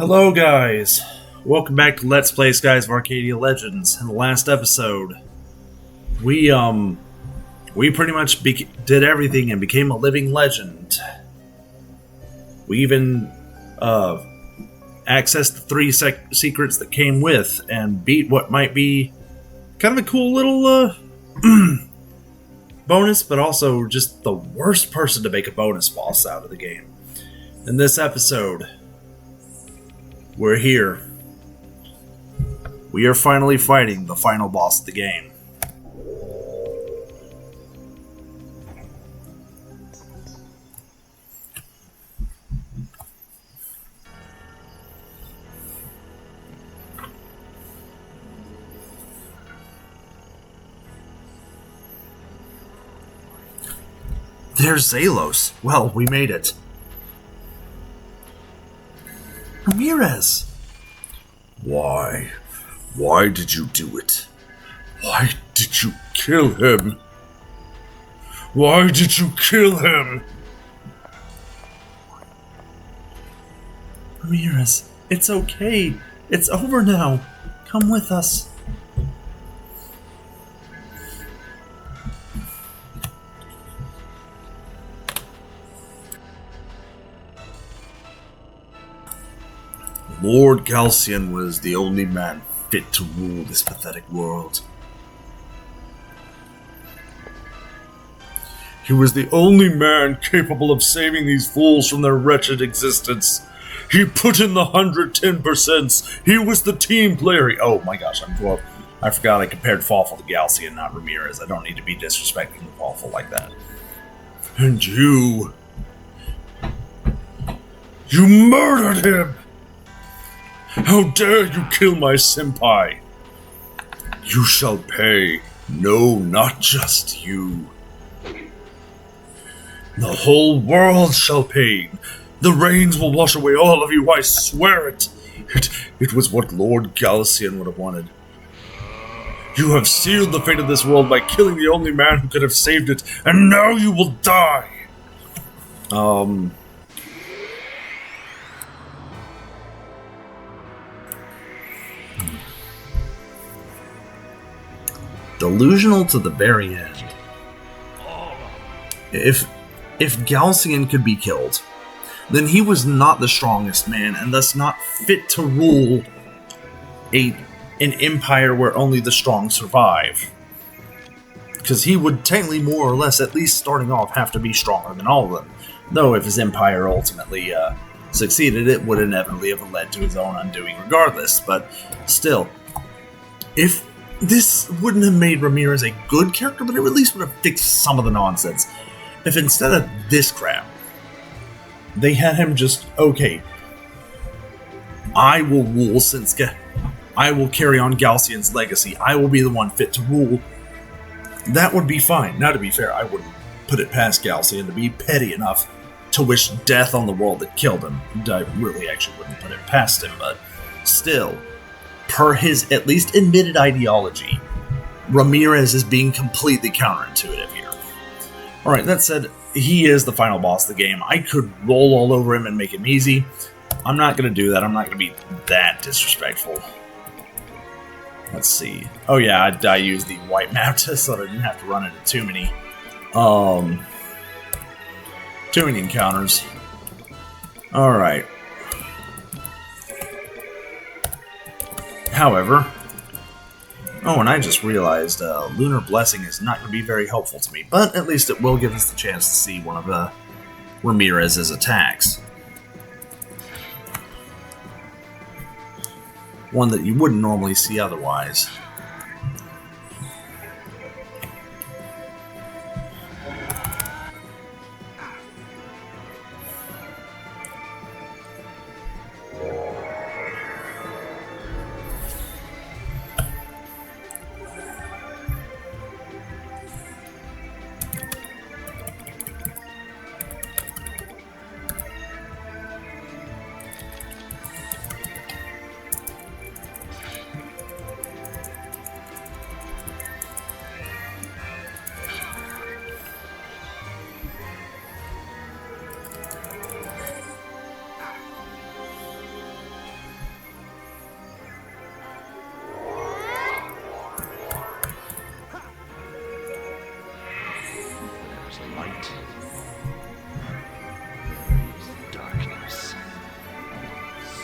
Hello guys, welcome back to Let's Play Skies of Arcadia Legends. In the last episode, we pretty much did everything and became a living legend. We even accessed the three secrets that came with and beat what might be kind of a cool little bonus, but also just the worst person to make a bonus boss out of the game. In this episode, we're here. We are finally fighting the final boss of the game. There's Zalos. Well, we made it. Ramirez! Why? Why did you do it? Why did you kill him? Why did you kill him? Ramirez, it's okay. It's over now. Come with us. Lord Galcian was the only man fit to rule this pathetic world. He was the only man capable of saving these fools from their wretched existence. He put in the 110%. He was the team player. Oh my gosh, I forgot I compared Fawful to Galcian, not Ramirez. I don't need to be disrespecting Fawful like that. And you murdered him! How dare you kill my senpai? You shall pay. No, not just you. The whole world shall pay. The rains will wash away all of you, I swear it. It was what Lord Galcian would have wanted. You have sealed the fate of this world by killing the only man who could have saved it, and now you will die. Delusional to the very end. If Galcian could be killed, then he was not the strongest man, and thus not fit to rule an empire where only the strong survive. Because he would technically, more or less, at least starting off, have to be stronger than all of them. Though if his empire ultimately succeeded, it would inevitably have led to his own undoing regardless. But still, if this wouldn't have made Ramirez a good character, but it at least would have fixed some of the nonsense. If instead of this crap, they had him just, okay, I will rule I will carry on Galcian's legacy. I will be the one fit to rule. That would be fine. Now, to be fair, I wouldn't put it past Galcian to be petty enough to wish death on the world that killed him. I really actually wouldn't put it past him, but still, per his at least admitted ideology, Ramirez is being completely counterintuitive here. Alright, that said, he is the final boss of the game. I could roll all over him and make him easy. I'm not going to do that. I'm not going to be that disrespectful. Let's see. Oh yeah, I used the white map just so that I didn't have to run into too many encounters. Alright. However, and I just realized Lunar Blessing is not going to be very helpful to me, but at least it will give us the chance to see one of Ramirez's attacks. One that you wouldn't normally see otherwise.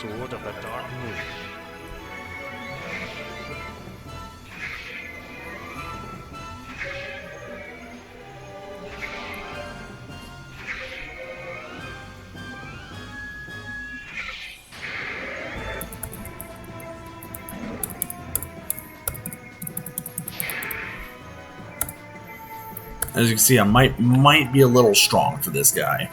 sword of the Dark Moon. As you can see, I might be a little strong for this guy.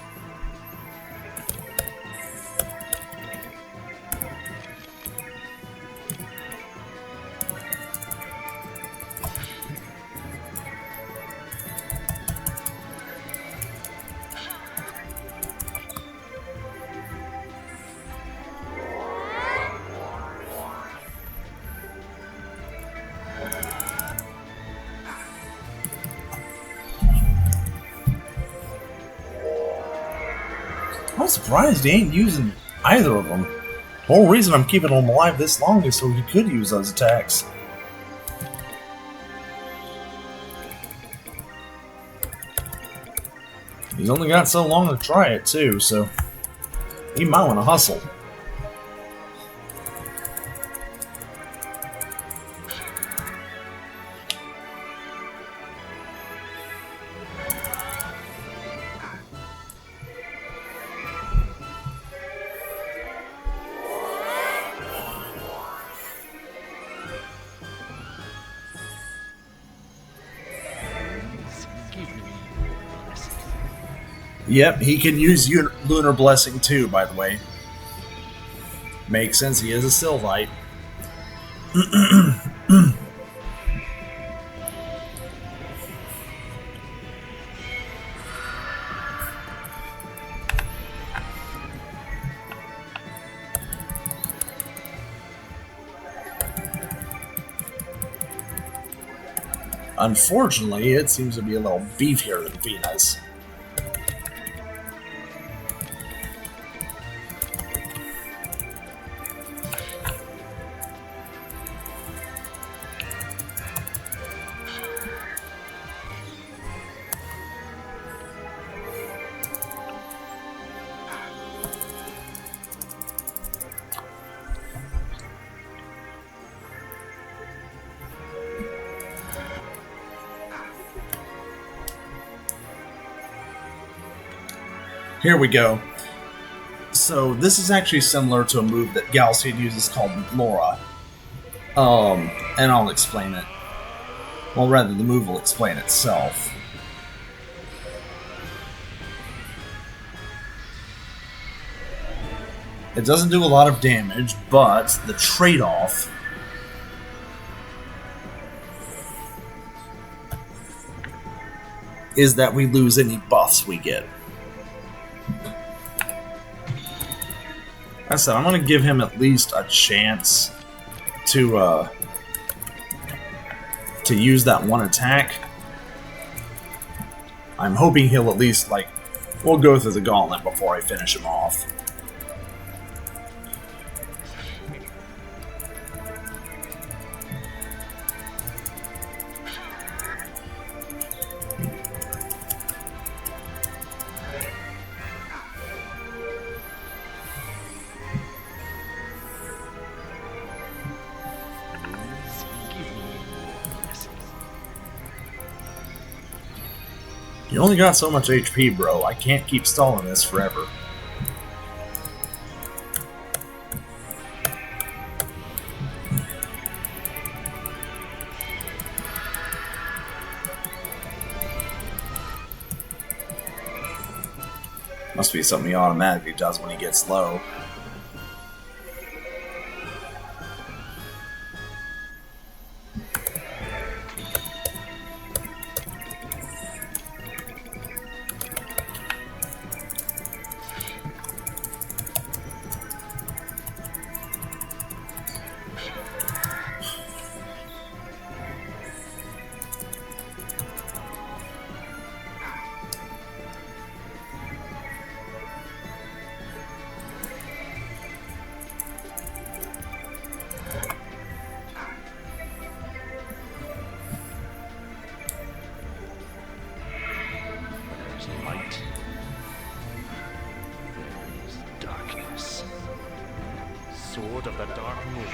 I'm surprised he ain't using either of them. The whole reason I'm keeping him alive this long is so he could use those attacks. He's only got so long to try it too, so he might want to hustle. Yep, he can use Lunar Blessing too, by the way. Makes sense, he is a Sylvite. Unfortunately, it seems to be a little beefier than Venus. Here we go. So this is actually similar to a move that Galcian uses called Laura. And I'll explain it. Well, rather, the move will explain itself. It doesn't do a lot of damage, but the trade-off is that we lose any buffs we get. I said, I'm going to give him at least a chance to use that one attack. I'm hoping he'll at least, like, we'll go through the gauntlet before I finish him off. You only got so much HP, bro. I can't keep stalling this forever. Must be something he automatically does when he gets low. sword of the Dark Moon.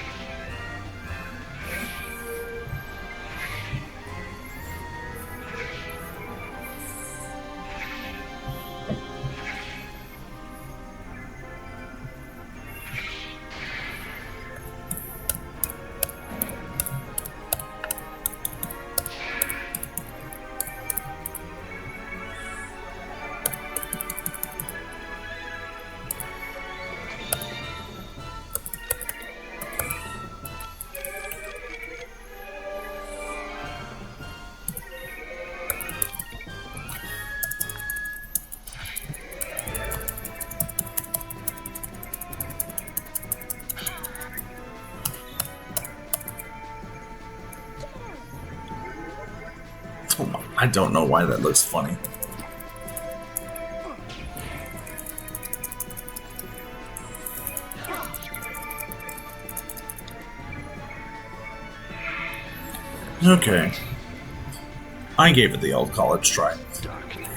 I don't know why that looks funny. Okay. I gave it the old college try.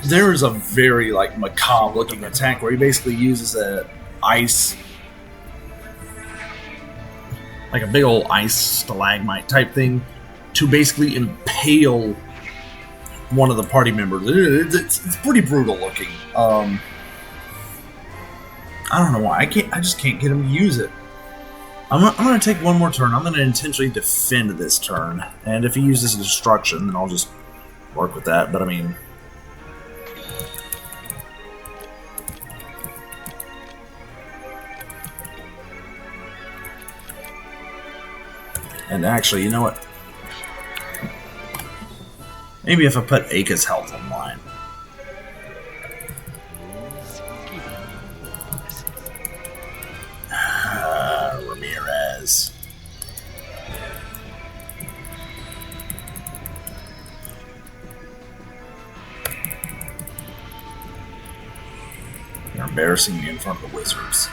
There is a very, like, macabre looking attack where he basically uses a ice, like a big old ice stalagmite type thing, to basically impale one of the party members. It's pretty brutal looking. I don't know why. I just can't get him to use it. I'm gonna take one more turn. I'm gonna intentionally defend this turn, and if he uses destruction, then I'll just work with that. But I mean, and actually, you know what? Maybe if I put Aka's health online. Ramirez. You're embarrassing me in front of the Wizards.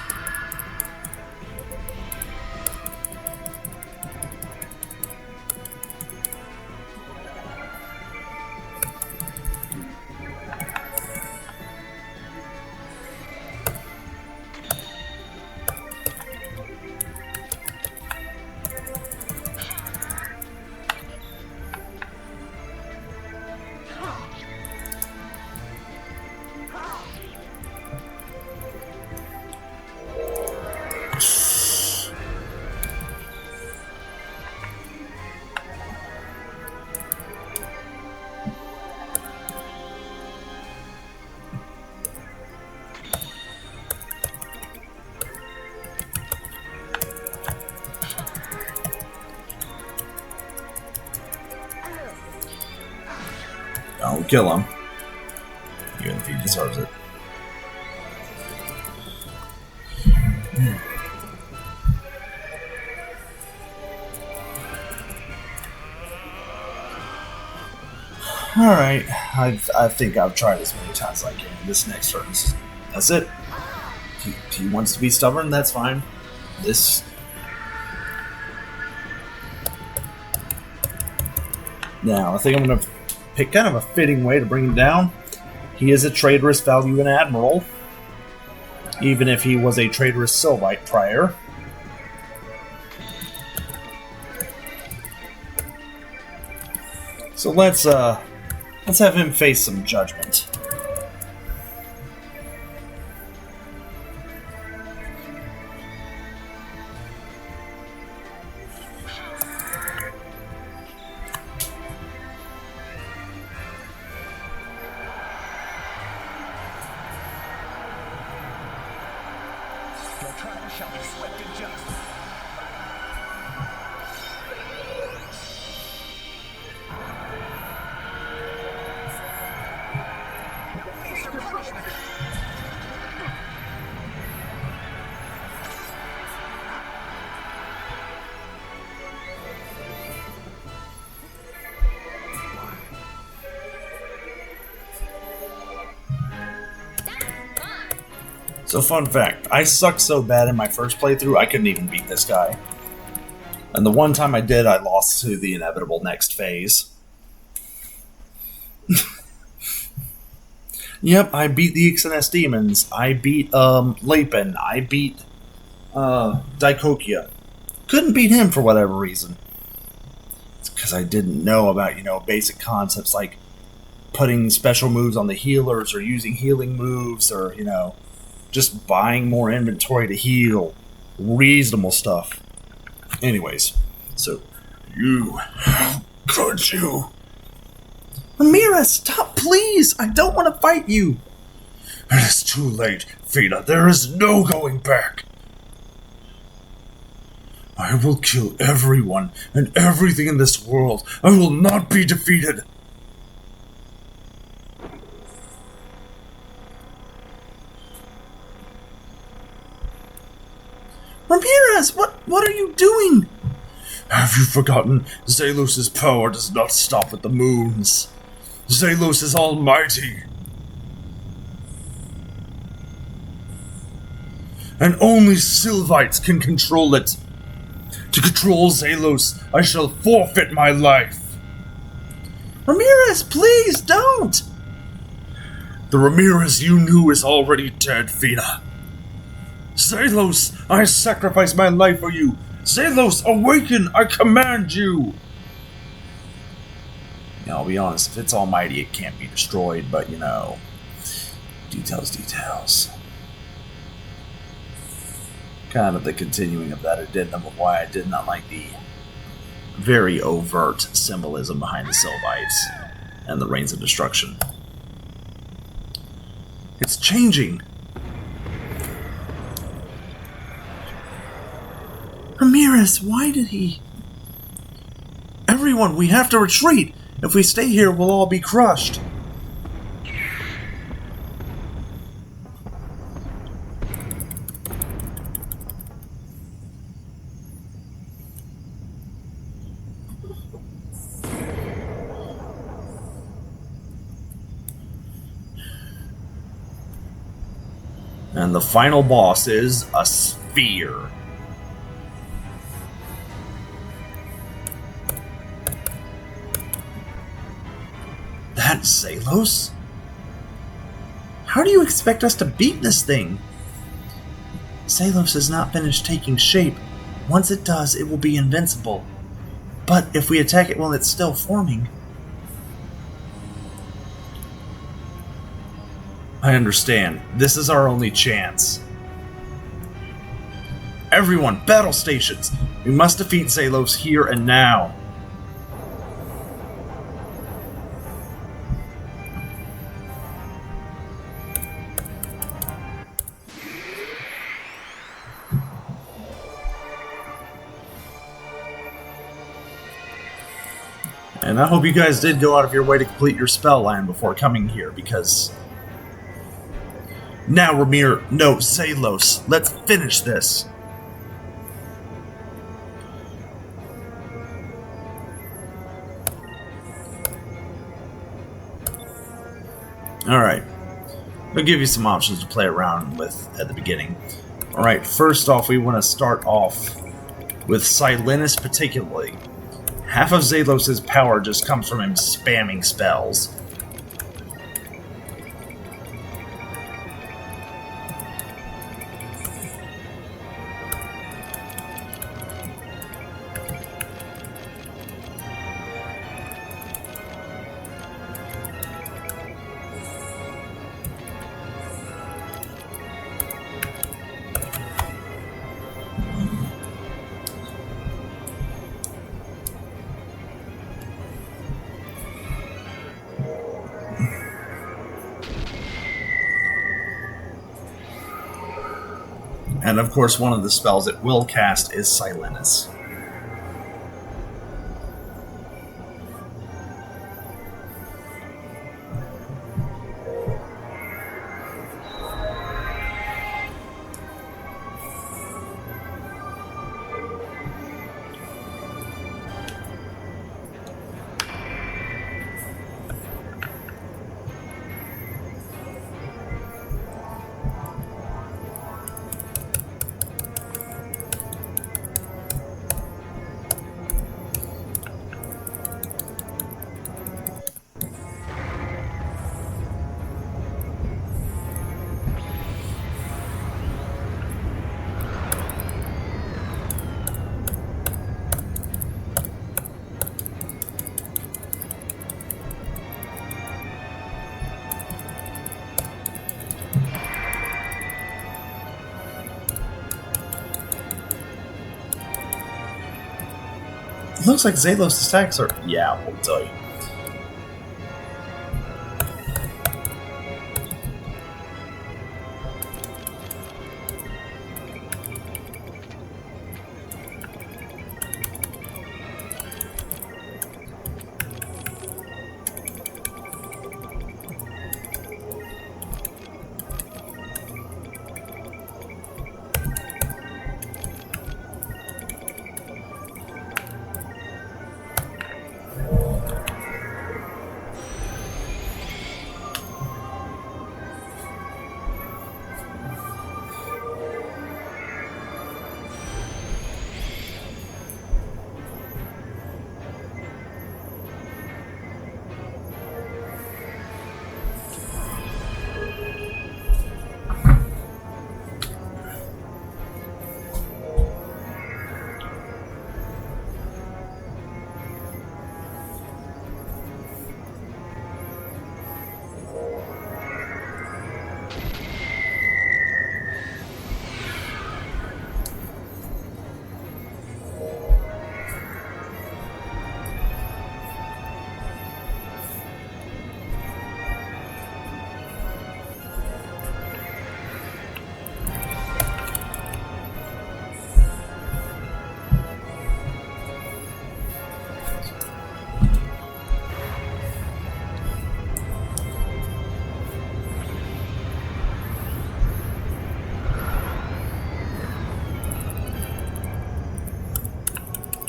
Don't kill him, even if he deserves it. Alright, I think I've tried as many times as I can. This next turn, that's it. He wants to be stubborn, that's fine. This... Now, I think I'm going to pick kind of a fitting way to bring him down. He is a traitorous value in Admiral, even if he was a traitorous Sylvite prior. So let's have him face some judgment. Your trial shall be swept in justice. Face your punishment. So fun fact, I sucked so bad in my first playthrough, I couldn't even beat this guy. And the one time I did, I lost to the inevitable next phase. Yep, I beat the XNS Demons. I beat, Lapin. I beat Daikokia. Couldn't beat him for whatever reason. It's because I didn't know about, basic concepts like putting special moves on the healers or using healing moves or, just buying more inventory to heal. Reasonable stuff. Anyways, so, how could you? Ramirez, stop, please! I don't want to fight you! It is too late, Fina. There is no going back. I will kill everyone and everything in this world. I will not be defeated. Ramirez, what are you doing? Have you forgotten? Zelos' power does not stop at the moons. Zelos is almighty. And only Sylvites can control it. To control Zelos, I shall forfeit my life. Ramirez, please don't! The Ramirez you knew is already dead, Fina. Zelos, I sacrifice my life for you. Zelos, awaken, I command you. I'll be honest, if it's almighty, it can't be destroyed, but details. Kind of the continuing of that addendum of why I did not like the very overt symbolism behind the Sylvites and the Reigns of Destruction. It's changing! Ramirez, why did he... Everyone, we have to retreat! If we stay here, we'll all be crushed. And the final boss is a sphere. That's Zelos? How do you expect us to beat this thing? Zelos has not finished taking shape. Once it does, it will be invincible. But if we attack it while it's still forming... I understand. This is our only chance. Everyone, battle stations! We must defeat Zelos here and now. And I hope you guys did go out of your way to complete your spell line before coming here, because... Now, Zelos, let's finish this! Alright. I'll give you some options to play around with at the beginning. Alright, first off, we want to start off with Silenus particularly. Half of Zelos' power just comes from him spamming spells. And of course, one of the spells it will cast is Silenus. looks like Zalos' attacks are... Yeah, we'll tell you.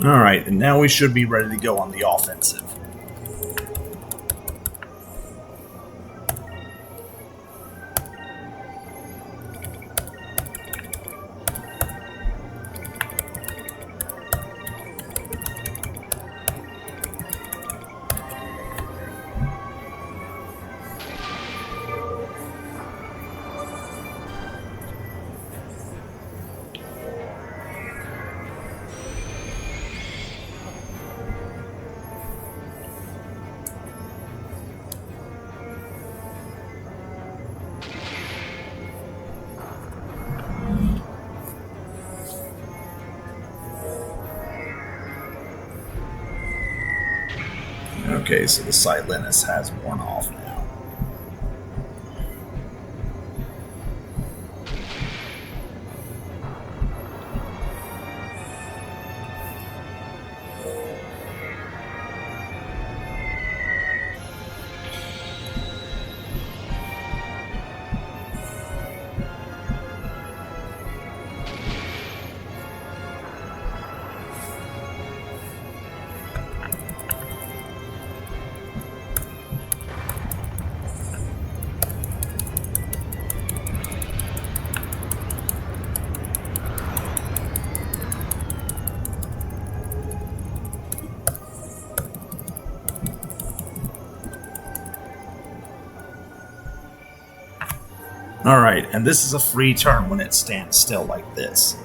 Alright, and now we should be ready to go on the offensive. Okay, so the Silenus has worn off now. Alright, and this is a free turn when it stands still like this.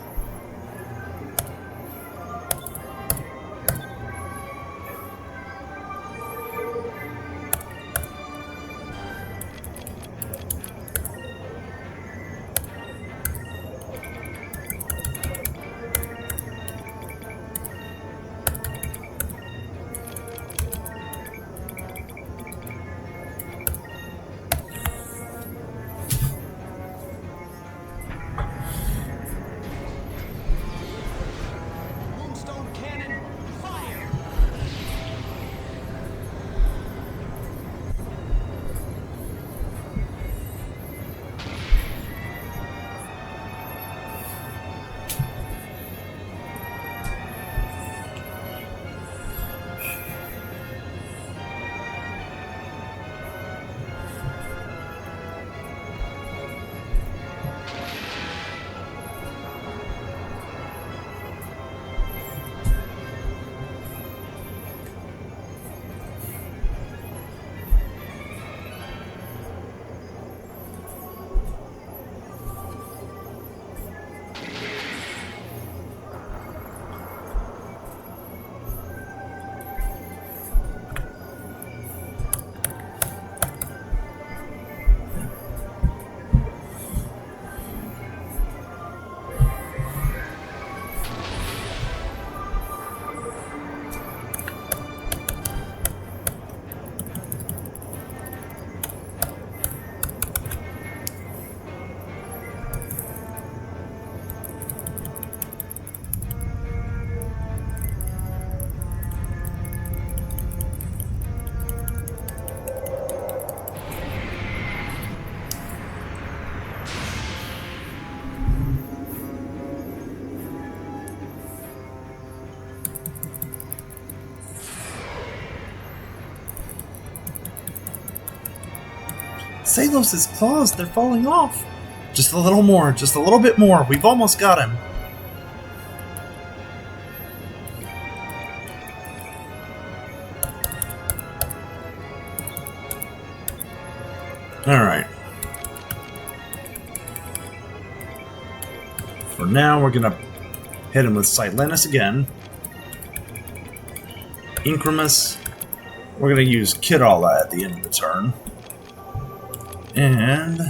say those his claws, they're falling off. Just a little more, just a little bit more. We've almost got him. Alright. For now, we're gonna hit him with Silenus again. Incremus. We're gonna use Kidala at the end of the turn. And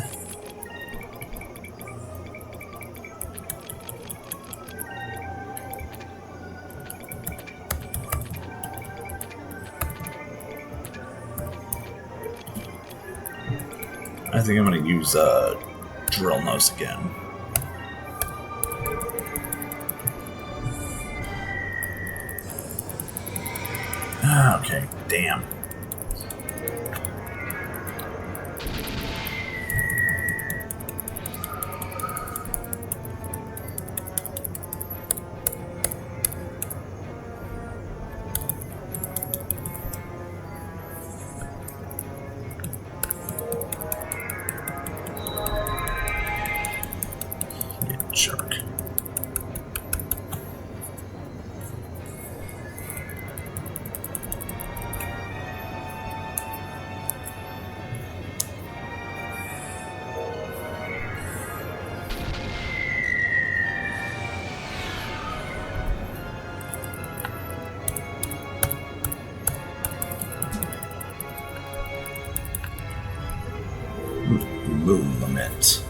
I think I'm gonna use Drill Nose again. Okay, damn. Jerk. Moon Lament.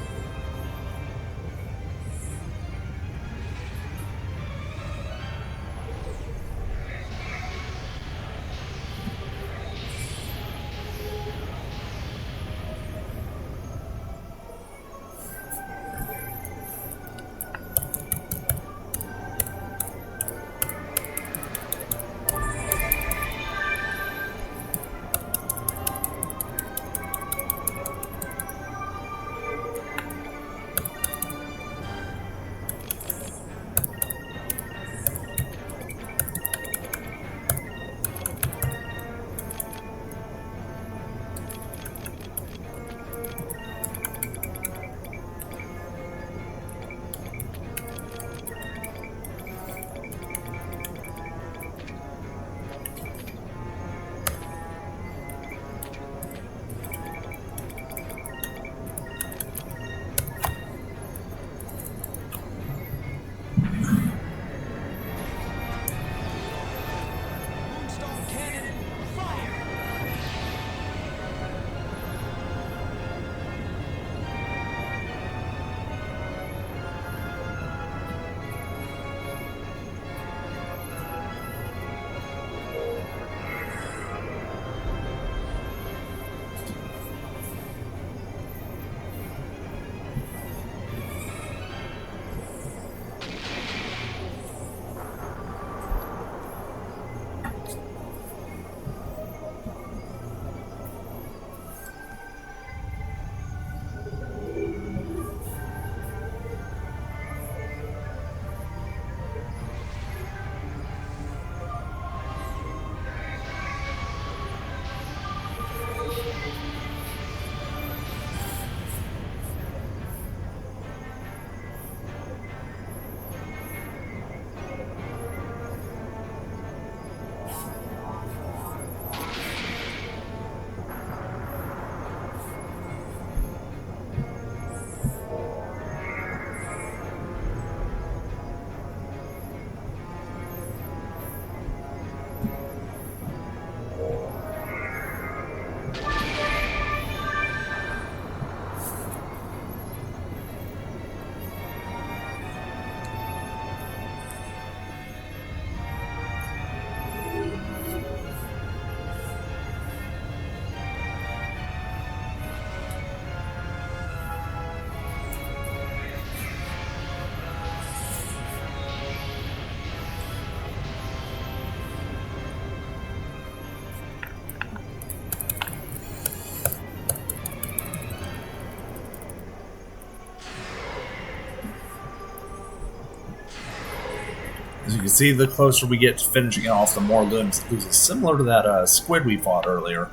As you can see, the closer we get to finishing it off, the more limbs it loses. Similar to that squid we fought earlier.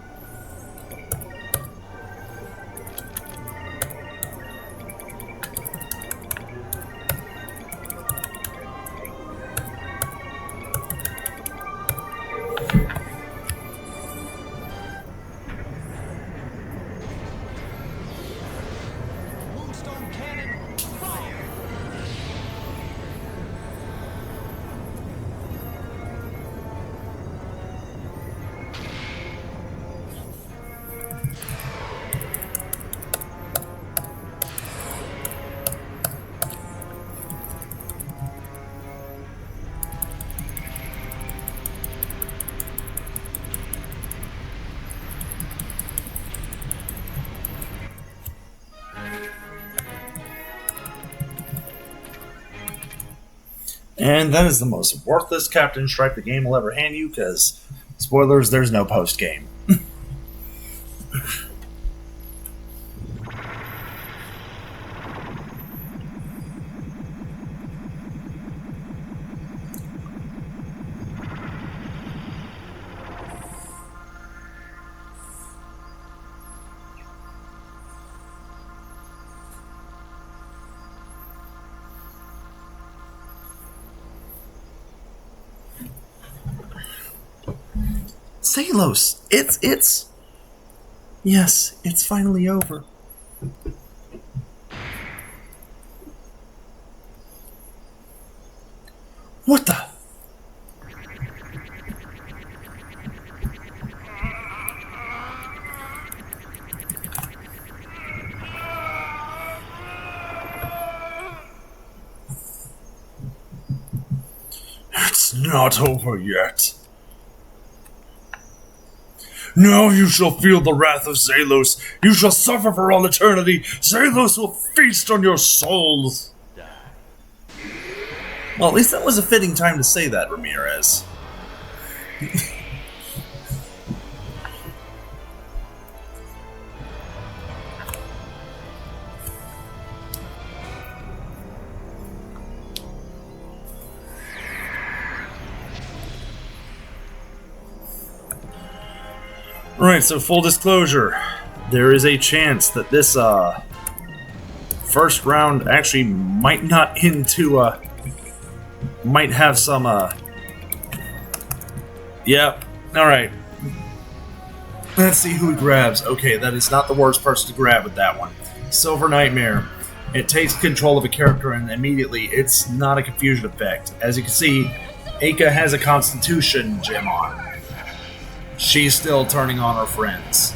And that is the most worthless Captain Strike the game will ever hand you, because, spoilers, there's no post-game. Salos, yes, it's finally over. What the? It's not over yet. Now you shall feel the wrath of Zalos. You shall suffer for all eternity. Zalos will feast on your souls. Well, at least that was a fitting time to say that, Ramirez. Right, so full disclosure, there is a chance that this first round actually might not into might have some yep. Alright. Let's see who he grabs. Okay, that is not the worst person to grab with that one. Silver Nightmare. It takes control of a character and immediately it's not a confusion effect. As you can see, Aka has a Constitution gem on. She's still turning on her friends.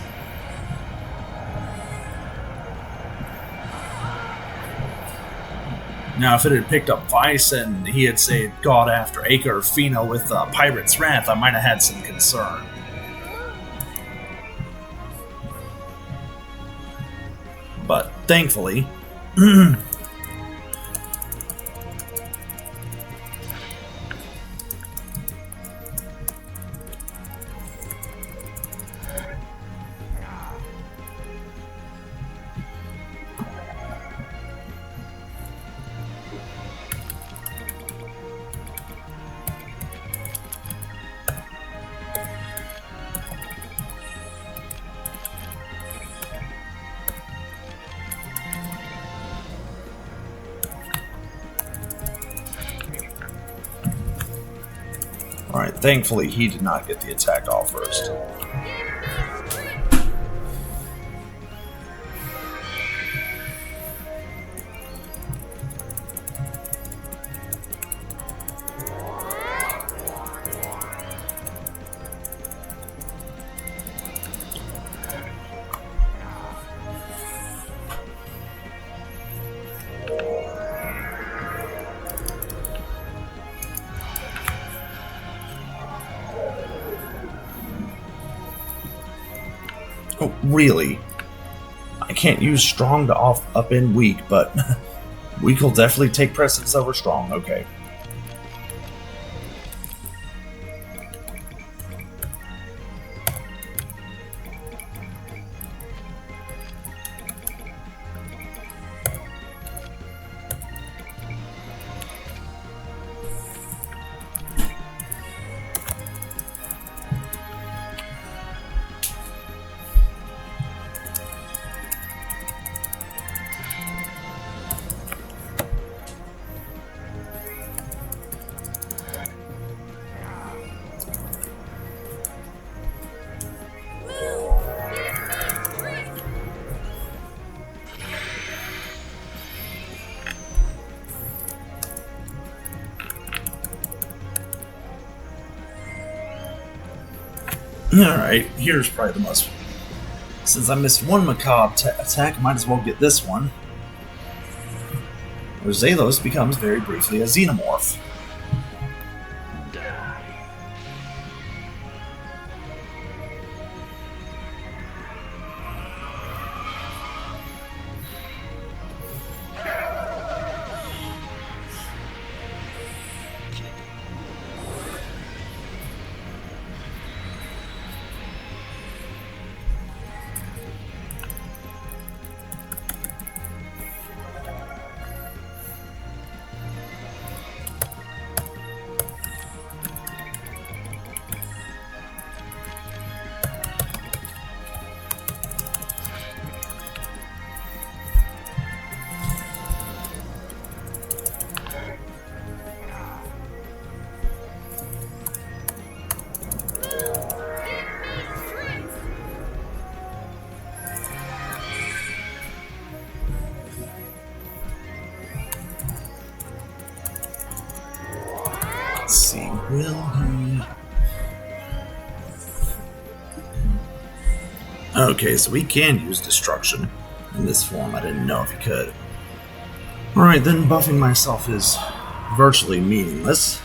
Now, if it had picked up Vice and he had, say, gone after Aka or Fina with Pirate's Wrath, I might have had some concern. But, thankfully... Alright, thankfully he did not get the attack off first. Oh, really? I can't use strong to up in weak, but weak will definitely take precedence over strong, okay. Alright, here's probably the most... Since I missed one macabre attack, I might as well get this one. Where Zalos becomes very briefly a xenomorph. Let's see. Will he? Okay, so he can use destruction in this form. I didn't know if he could. Alright, then buffing myself is virtually meaningless.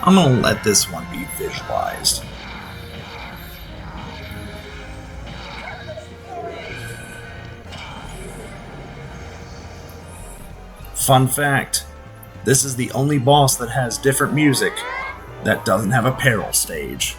I'm gonna let this one be visualized. Fun fact, this is the only boss that has different music that doesn't have a peril stage.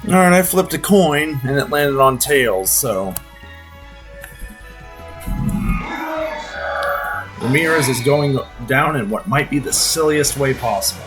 Alright, I flipped a coin and it landed on tails, so Ramirez is going down in what might be the silliest way possible.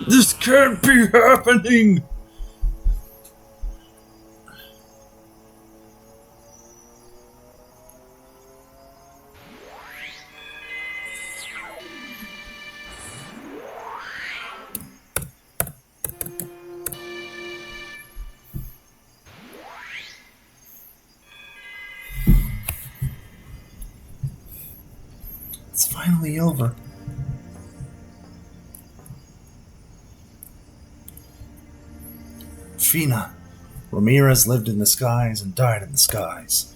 This can't be happening! It's finally over. Fina. Ramirez lived in the skies and died in the skies.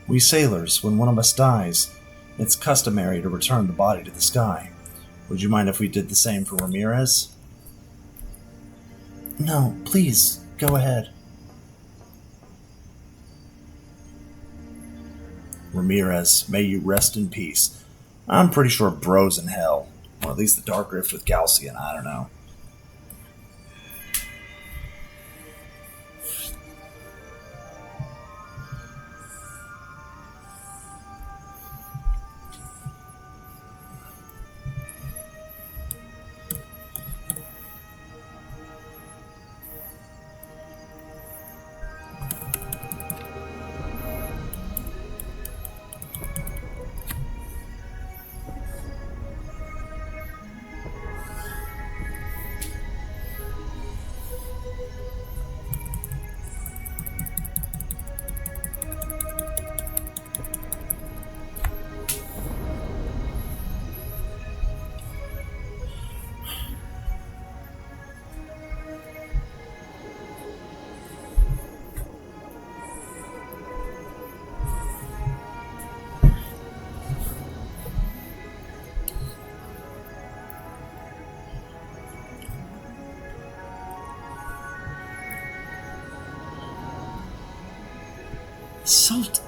We sailors, when one of us dies, it's customary to return the body to the sky. Would you mind if we did the same for Ramirez? No, please, go ahead. Ramirez, may you rest in peace. I'm pretty sure bro's in hell. Or at least the Dark Rift with Galcian, I don't know.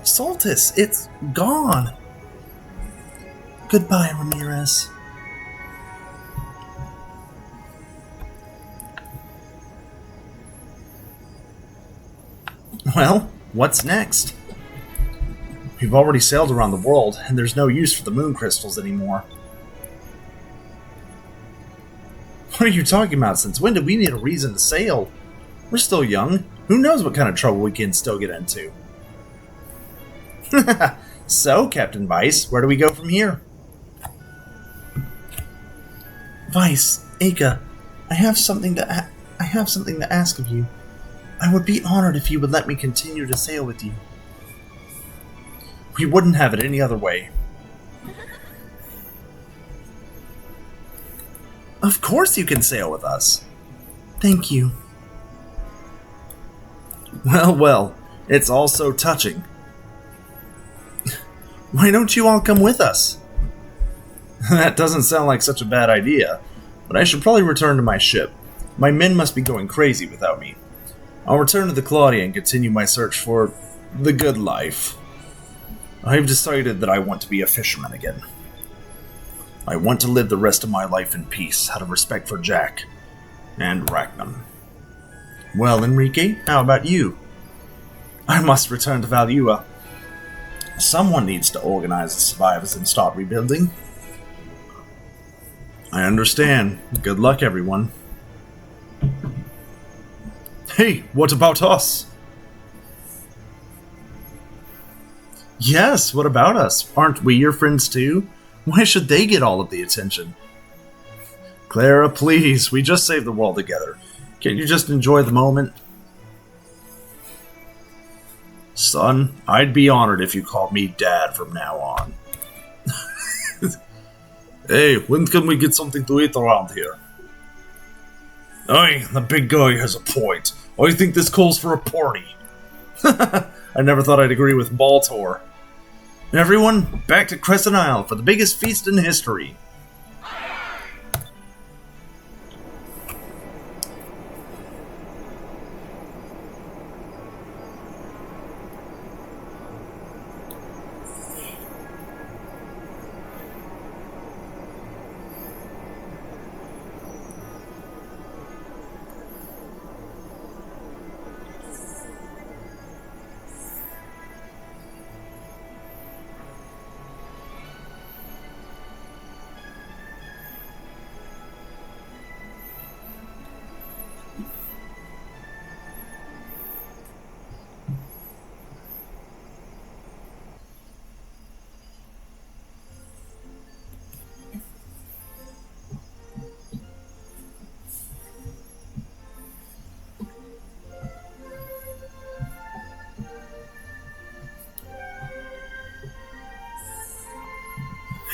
Saltus, it's gone. Goodbye, Ramirez. Well, what's next? We've already sailed around the world, and there's no use for the moon crystals anymore. What are you talking about? Since when did we need a reason to sail? We're still young. Who knows what kind of trouble we can still get into? So, Captain Vice, where do we go from here? Vice, Aka, I have something to ask of you. I would be honored if you would let me continue to sail with you. We wouldn't have it any other way. Of course you can sail with us. Thank you. Well, it's all so touching. Why don't you all come with us? That doesn't sound like such a bad idea, but I should probably return to my ship. My men must be going crazy without me. I'll return to the Claudia and continue my search for the good life. I've decided that I want to be a fisherman again. I want to live the rest of my life in peace, out of respect for Jack and Ragnar. Well, Enrique, how about you? I must return to Valua. Someone needs to organize the survivors and start rebuilding. I understand. Good luck, everyone. Hey, what about us? Yes, what about us? Aren't we your friends too? Why should they get all of the attention? Clara, please, we just saved the world together. Can't you just enjoy the moment? Son, I'd be honored if you called me Dad from now on. Hey, when can we get something to eat around here? Aye, the big guy has a point. I think this calls for a party. I never thought I'd agree with Baltor. Everyone, back to Crescent Isle for the biggest feast in history.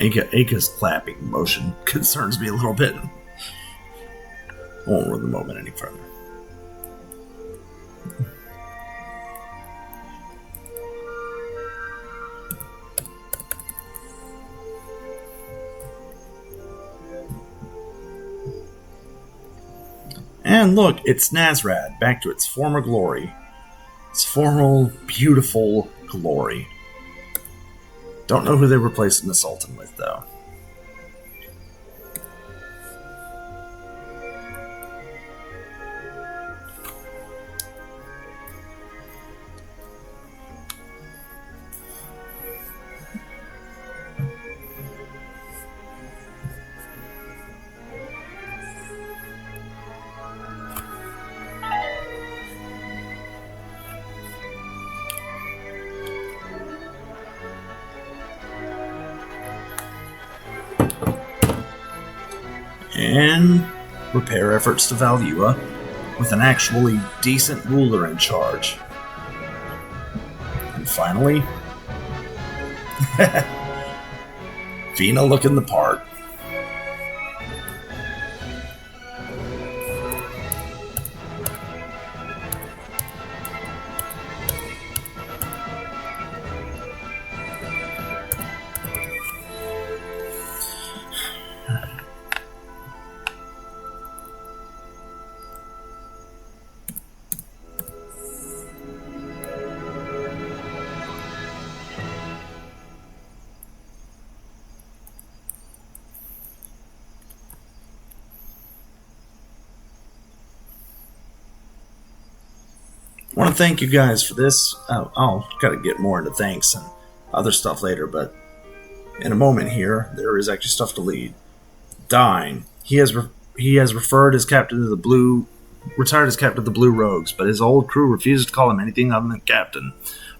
Aka's clapping motion concerns me a little bit. I won't ruin the moment any further. And look, it's Nazrad, back to its former glory. Its former, beautiful glory. Don't know who they replaced the Sultan with, though. And repair efforts to Valua with an actually decent ruler in charge. And finally, Fina looking the part. I want to thank you guys for this. I'll gotta get more into thanks and other stuff later, but in a moment here, there is actually stuff to lead. Dine. He has referred as captain of the Blue, retired as captain of the Blue Rogues, but his old crew refuses to call him anything other than captain.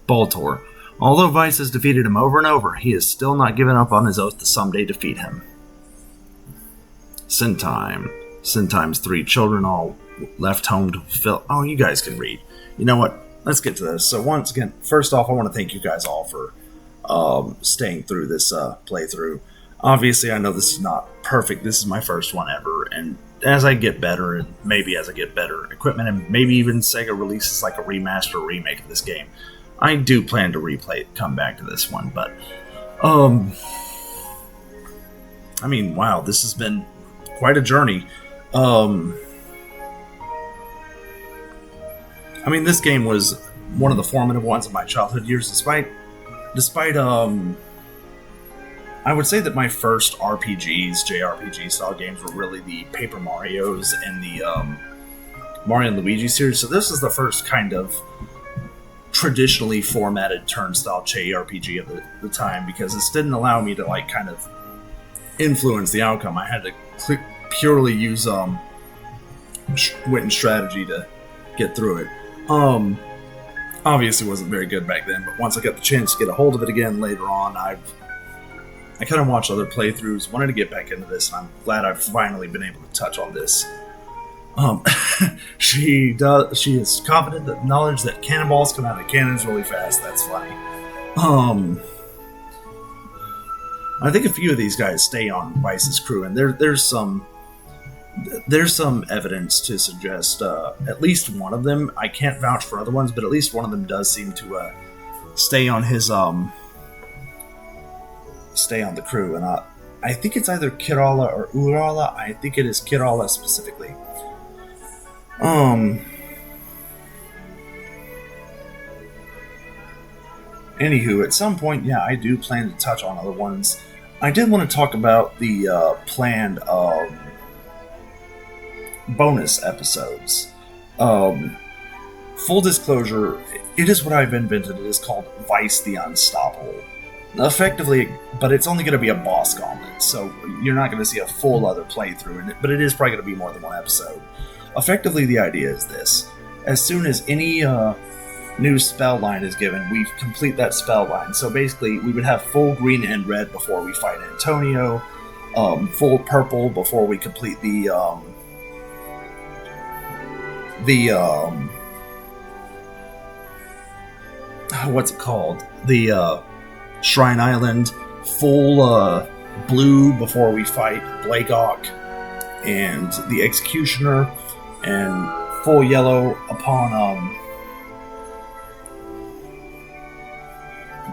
Baltor. Although Vice has defeated him over and over, he has still not given up on his oath to someday defeat him. Sintime. Sintime's 3 children all left home to fulfill. Oh, you guys can read. You know what? Let's get to this. So once again, first off, I want to thank you guys all for staying through this playthrough. Obviously, I know this is not perfect. This is my first one ever, and as I get better, and maybe as I get better equipment, and maybe even Sega releases like a remaster or remake of this game, I do plan to come back to this one. But, I mean, wow, this has been quite a journey. I mean, this game was one of the formative ones of my childhood years, despite I would say that my first RPGs, JRPG style games, were really the Paper Marios and the Mario and Luigi series. So this is the first kind of traditionally formatted turn-style JRPG of the time, because this didn't allow me to like kind of influence the outcome. I had to purely use wit and strategy to get through it. Obviously wasn't very good back then, but once I got the chance to get a hold of it again later on, I kind of watched other playthroughs, wanted to get back into this, and I'm glad I've finally been able to touch on this. She is confident that knowledge that cannonballs come out of cannons really fast. That's funny. I think a few of these guys stay on Vice's crew, and there's some evidence to suggest at least one of them. I can't vouch for other ones, but at least one of them does seem to stay on his stay on the crew. And I think it's either Kirala or Urala. I think it is Kirala specifically. Anywho, at some point, yeah, I do plan to touch on other ones. I did want to talk about the planned bonus episodes. Full disclosure, it is what I've invented. It is called Vice the Unstoppable. Effectively, but it's only going to be a boss gauntlet, so you're not going to see a full other playthrough in it, but it is probably going to be more than one episode. Effectively, the idea is this. As soon as any new spell line is given, we complete that spell line. So basically, we would have full green and red before we fight Antonio, full purple before we complete the what's it called? The Shrine Island, full blue before we fight Blakeock and the Executioner, and full yellow upon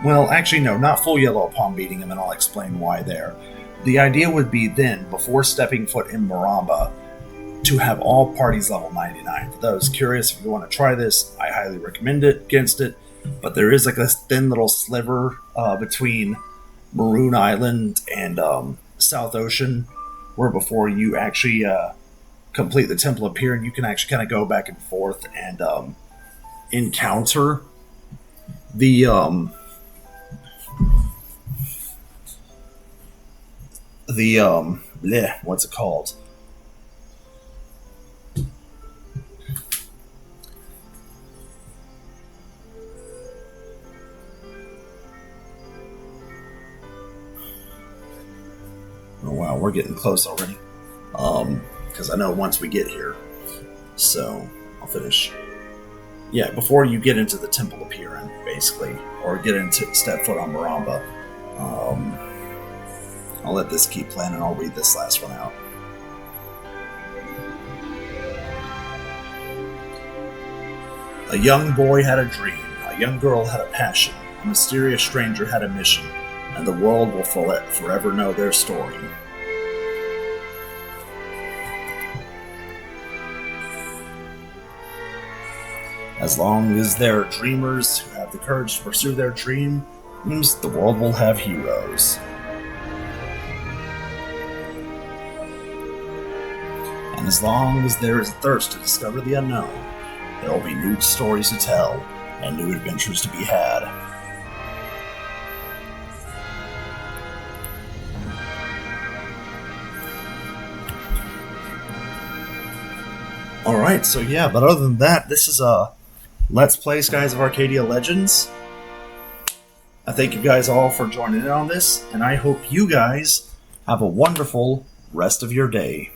well, actually no, not full yellow upon beating him, and I'll explain why there. The idea would be then, before stepping foot in Maramba, to have all parties level 99. For those curious, if you want to try this, I highly recommend it against it. But there is like this thin little sliver between Maroon Island and South Ocean, where before you actually complete the Temple of Piran, you can actually kind of go back and forth and encounter the what's it called? Oh wow, we're getting close already. Because I know once we get here, so I'll finish. Yeah, before you get into the Temple of Piran, basically, or get into step foot on Maramba. I'll let this keep playing, and I'll read this last one out. A young boy had a dream, a young girl had a passion, a mysterious stranger had a mission, and the world will forever know their story. As long as there are dreamers who have the courage to pursue their dreams, the world will have heroes. And as long as there is a thirst to discover the unknown, there will be new stories to tell and new adventures to be had. Alright, so yeah, but other than that, this is a Let's Play Skies of Arcadia Legends. I thank you guys all for joining in on this, and I hope you guys have a wonderful rest of your day.